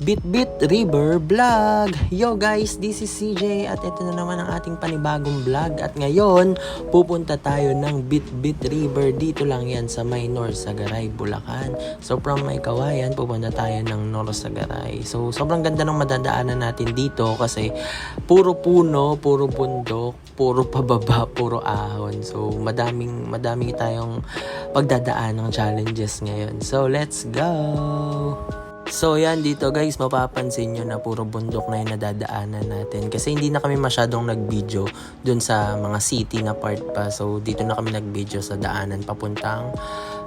Bitbit River Vlog! Yo guys, this is CJ at ito na naman ang ating panibagong vlog. At ngayon, pupunta tayo ng Bitbit River. Dito lang yan sa may Norsagaray, Bulacan. So from may Kawayan, pupunta tayo ng Norsagaray. So sobrang ganda ng madadaanan natin dito kasi puro puno, puro bundok, puro pababa, puro ahon. So madaming tayong pagdadaan ng challenges ngayon. So let's go! So yan dito guys, mapapansin nyo na puro bundok na yung nadadaanan natin kasi hindi na kami masyadong nag-video dun sa mga city na part pa. So dito na kami nag-video sa daanan papuntang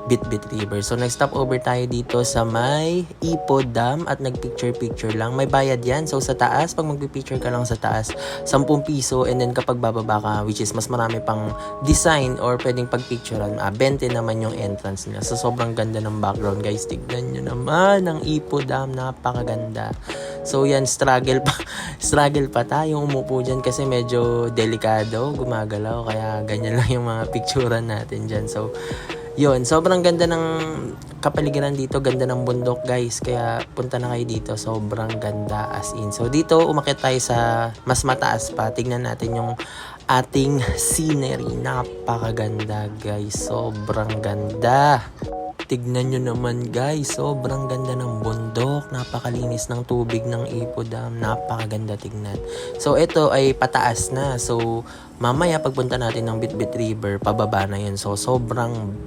Bitbit River. So nag-stop over tayo dito sa may Ipo Dam at nag-picture lang. May bayad yan. So sa taas, pag mag-picture ka lang sa taas, 10 piso, and then kapag bababa ka, which is mas marami pang design or pwedeng pagpicturean, 20 naman yung entrance nila. So sobrang ganda ng background guys. Tignan nyo naman ang Ipo Dam, napakaganda. So yan, struggle pa tayong umupo dyan kasi medyo delikado, gumagalaw, kaya ganyan lang yung mga picturean natin dyan. So yun, sobrang ganda ng kapaligiran dito, ganda ng bundok guys, kaya punta na kayo dito, sobrang ganda as in. So dito umakyat tayo sa mas mataas pa, tignan natin yung ating scenery, napakaganda guys, sobrang ganda. Tignan nyo naman guys, sobrang ganda ng bundok, napakalinis ng tubig ng Ipo Dam, napakaganda tignan. So ito ay pataas na, so mamaya pagpunta natin ng Bitbit River, pababa na yun. So sobrang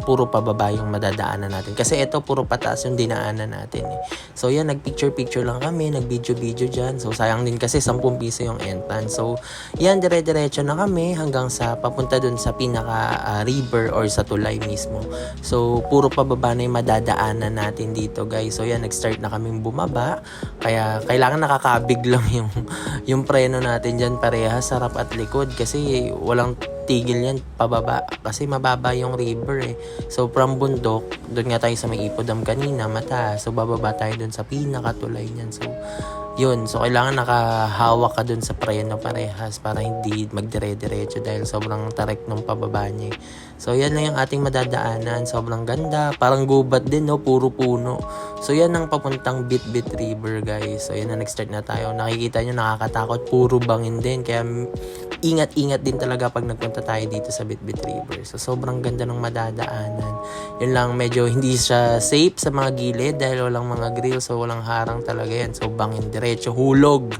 puro pababa yung madadaanan natin kasi ito puro pataas yung dinaanan natin eh. So yan, nagpicture lang kami, nagvideo dyan. So sayang din kasi 10 piso yung entrance. So yan, dire-diretso na kami hanggang sa papunta dun sa pinaka river or sa tulay mismo. So puro pababa na yung madadaanan natin dito guys. So yan, nag-start na kaming bumaba, kaya kailangan nakakabig lang yung preno natin dyan parehas, sarap at likod, kasi walang tigil yan pababa kasi mababa yung river eh. So from bundok, doon nga tayo sa may Ipo Dam kanina, mataas. So bababa tayo doon sa pinakatulay niyan. So yun, so kailangan nakahawak ka doon sa preno parehas para hindi magdire-diretso dahil sobrang tarik ng pababa niya. So yan lang yung ating madadaanan, sobrang ganda, parang gubat din no, puro puno. So yan ang papuntang Bitbit River guys. So yan na, nag-start na tayo. Nakikita nyo, nakakatakot, puro bangin din, kaya ingat-ingat din talaga pag nagpunta tayo dito sa Bitbit River. So sobrang ganda ng madadaanan. Yun lang, medyo hindi siya safe sa mga gilid dahil walang mga grill, so walang harang talaga yan. So bangin diretso, hulog.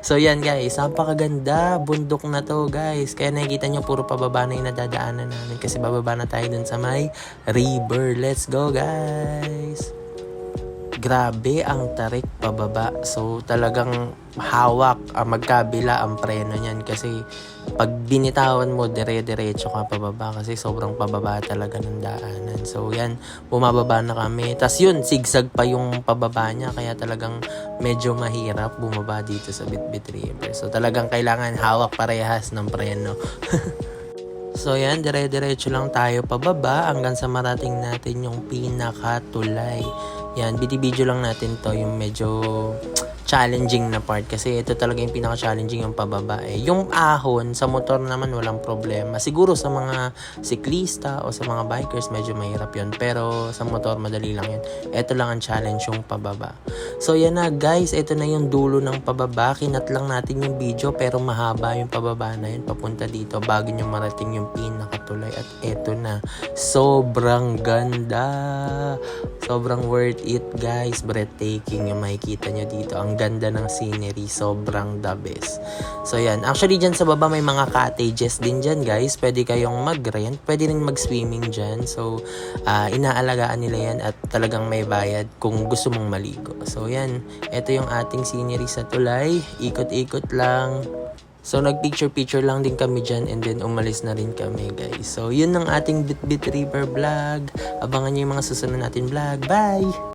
So yan guys, napakaganda, bundok na to guys. Kaya nakikita nyo, puro pababa na yung nadadaanan namin kasi bababa na tayo dun sa may river. Let's go guys! Grabe ang tarik pababa. So talagang hawak, magkabila ang preno niyan kasi pag binitawan mo, dire-diretso ka pababa kasi sobrang pababa talaga ng daanan. So yan, bumababa na kami. Tas yun, zigzag pa yung pababa niya, kaya talagang medyo mahirap bumaba dito sa Bitbit River. So talagang kailangan hawak parehas ng preno. So yan, dire-diretso lang tayo pababa hanggang sa marating natin yung pinakatulay. Yan, video lang natin to, yung medyo challenging na part kasi ito talaga yung pinaka-challenging yung pababa eh. Yung ahon sa motor naman walang problema. Siguro sa mga siklista o sa mga bikers medyo mahirap yun, pero sa motor madali lang yun. Ito lang ang challenge, yung pababa. So yan na guys, ito na yung dulo ng pababa. Kinat lang natin yung video pero mahaba yung pababa na yun papunta dito bago nyo marating yung pinakatulay. At ito na, sobrang ganda, sobrang worth it guys, breathtaking yung makikita nyo dito. Ang ganda ng scenery, sobrang the best. So yan, actually dyan sa baba may mga cottages din dyan guys, pwede kayong mag-rent, pwede rin mag-swimming dyan. So inaalagaan nila yan at talagang may bayad kung gusto mong maligo. So yan, ito yung ating scenery sa tulay, ikot-ikot lang. So nagpicture lang din kami dyan and then umalis na rin kami guys. So yun ang ating Bitbit River vlog. Abangan nyo yung mga susunod natin vlog. Bye!